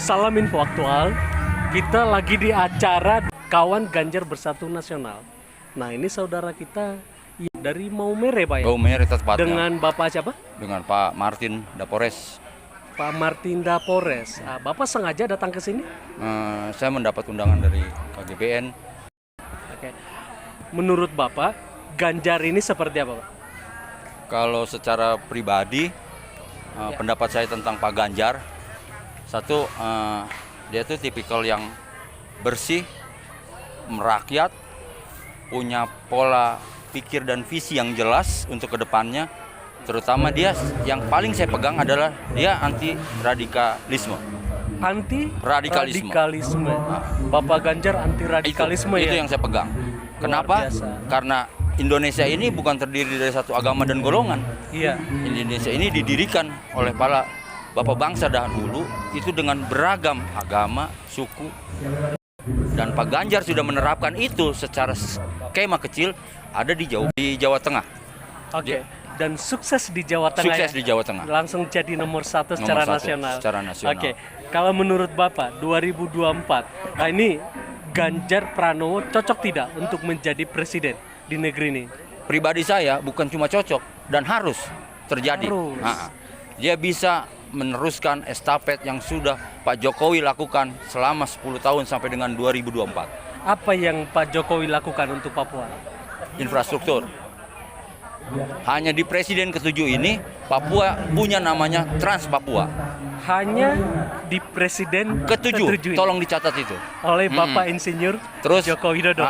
Salam info aktual. Kita lagi di acara Kawan Ganjar Bersatu Nasional. Nah, ini saudara kita dari Maumere, Pak ya? Maumere tepatnya. Dengan Bapak siapa? Dengan Pak Martin Dapores. Pak Martin Dapores. Bapak sengaja datang ke sini? Saya mendapat undangan dari KGBN. Oke. Menurut Bapak, Ganjar ini seperti apa, Pak? Kalau secara pribadi, pendapat saya tentang Pak Ganjar, satu, dia tuh tipikal yang bersih, merakyat, punya pola pikir dan visi yang jelas untuk kedepannya. Terutama dia yang paling saya pegang adalah dia anti radikalisme. Anti Radikalisme. Bapak Ganjar anti radikalisme itu ya? yang saya pegang. Kenapa? Karena Indonesia ini bukan terdiri dari satu agama dan golongan. Iya. Indonesia ini didirikan oleh para bapak bangsa dahulu itu dengan beragam agama, suku. Dan Pak Ganjar sudah menerapkan itu secara skema kecil ada di Jawa Tengah. Oke. Dan sukses di Jawa Tengah. Sukses di Jawa Tengah. Langsung jadi nomor satu secara nasional. Secara nasional. Oke. Kalau menurut Bapak 2024, nah ini Ganjar Pranowo cocok tidak untuk menjadi presiden di negeri ini? Pribadi saya bukan cuma cocok dan harus terjadi. Dia bisa meneruskan estafet yang sudah Pak Jokowi lakukan selama 10 tahun sampai dengan 2024. Apa yang Pak Jokowi lakukan untuk Papua? Infrastruktur. Hanya di presiden ke-7 ini Papua punya namanya Trans Papua. Hanya di presiden ke-7. Tolong dicatat itu. Oleh Bapak Insinyur Joko Widodo.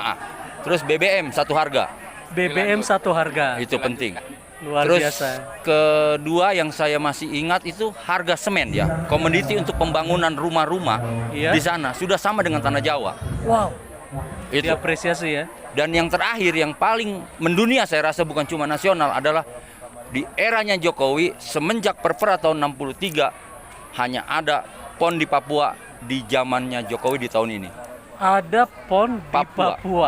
Terus BBM satu harga. BBM satu harga. Itu penting. Luar Terus biasa. Kedua yang saya masih ingat itu harga semen ya. Komoditi untuk pembangunan rumah-rumah di sana sudah sama dengan tanah Jawa. Wow. Itu diapresiasi ya. Dan yang terakhir yang paling mendunia saya rasa bukan cuma nasional adalah di eranya Jokowi semenjak Perpres tahun 63 hanya ada PON di Papua di zamannya Jokowi di tahun ini. Ada PON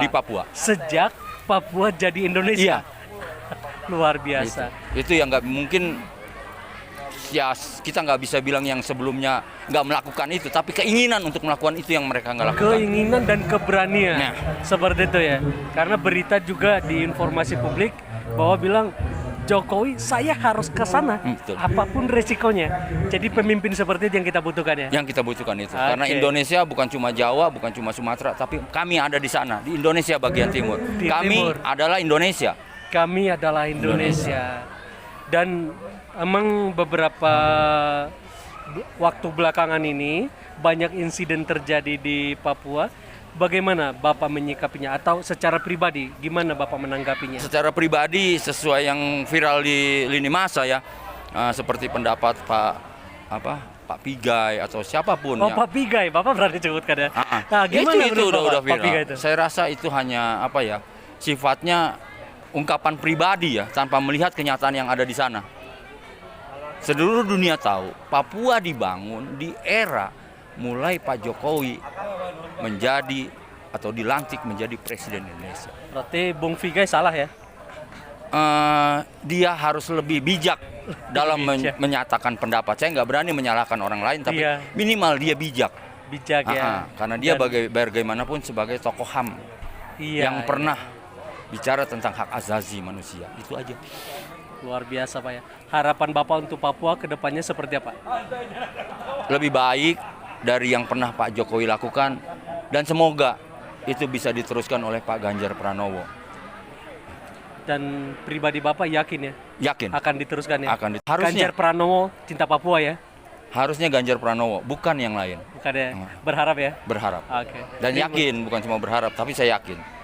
di Papua. Sejak Papua jadi Indonesia. Iya. Luar biasa. Itu yang nggak mungkin ya, kita nggak bisa bilang yang sebelumnya nggak melakukan itu, tapi keinginan untuk melakukan itu yang mereka nggak lakukan. Keinginan dan keberanian, seperti itu ya. Karena berita juga di informasi publik bahwa bilang Jokowi saya harus ke sana, apapun resikonya. Jadi pemimpin seperti itu yang kita butuhkan ya. Yang kita butuhkan itu, karena Indonesia bukan cuma Jawa, bukan cuma Sumatera, tapi kami ada di sana di Indonesia bagian timur. Adalah Indonesia. Kami adalah Indonesia. Dan emang beberapa waktu belakangan ini banyak insiden terjadi di Papua. Bagaimana Bapak menyikapinya atau secara pribadi gimana Bapak menanggapinya? Secara pribadi sesuai yang viral di lini masa ya, seperti pendapat Pak Pigai atau siapapun. Pak Pigai, Bapak berani sebutkan ya? Nah, gimana itu udah viral. Pak Pigai itu? Saya rasa itu hanya sifatnya ungkapan pribadi ya, tanpa melihat kenyataan yang ada di sana. Seluruh dunia tahu Papua dibangun di era mulai Pak Jokowi menjadi atau dilantik menjadi presiden Indonesia. Berarti Bung Pigai salah ya? Dia harus lebih bijak dalam menyatakan pendapat. Saya nggak berani menyalahkan orang lain, tapi minimal dia bijak. Bijak ya. Karena dia bagaimanapun sebagai tokoh HAM yang pernah bicara tentang hak asasi manusia. Itu aja. Luar biasa Pak ya. Harapan Bapak untuk Papua ke depannya seperti apa? Lebih baik dari yang pernah Pak Jokowi lakukan, dan semoga itu bisa diteruskan oleh Pak Ganjar Pranowo. Dan pribadi Bapak yakin ya? Yakin. Akan diteruskan ya? Harusnya. Ganjar Pranowo cinta Papua ya? Harusnya Ganjar Pranowo, bukan yang lain. Bukan ya? Berharap ya? Berharap. Oke. Dan yakin, bukan cuma berharap, tapi saya yakin.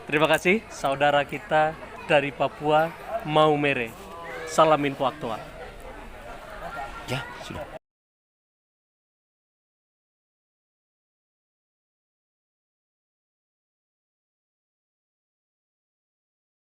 Terima kasih saudara kita dari Papua, Maumere. Salam info aktual. Ya, sudah.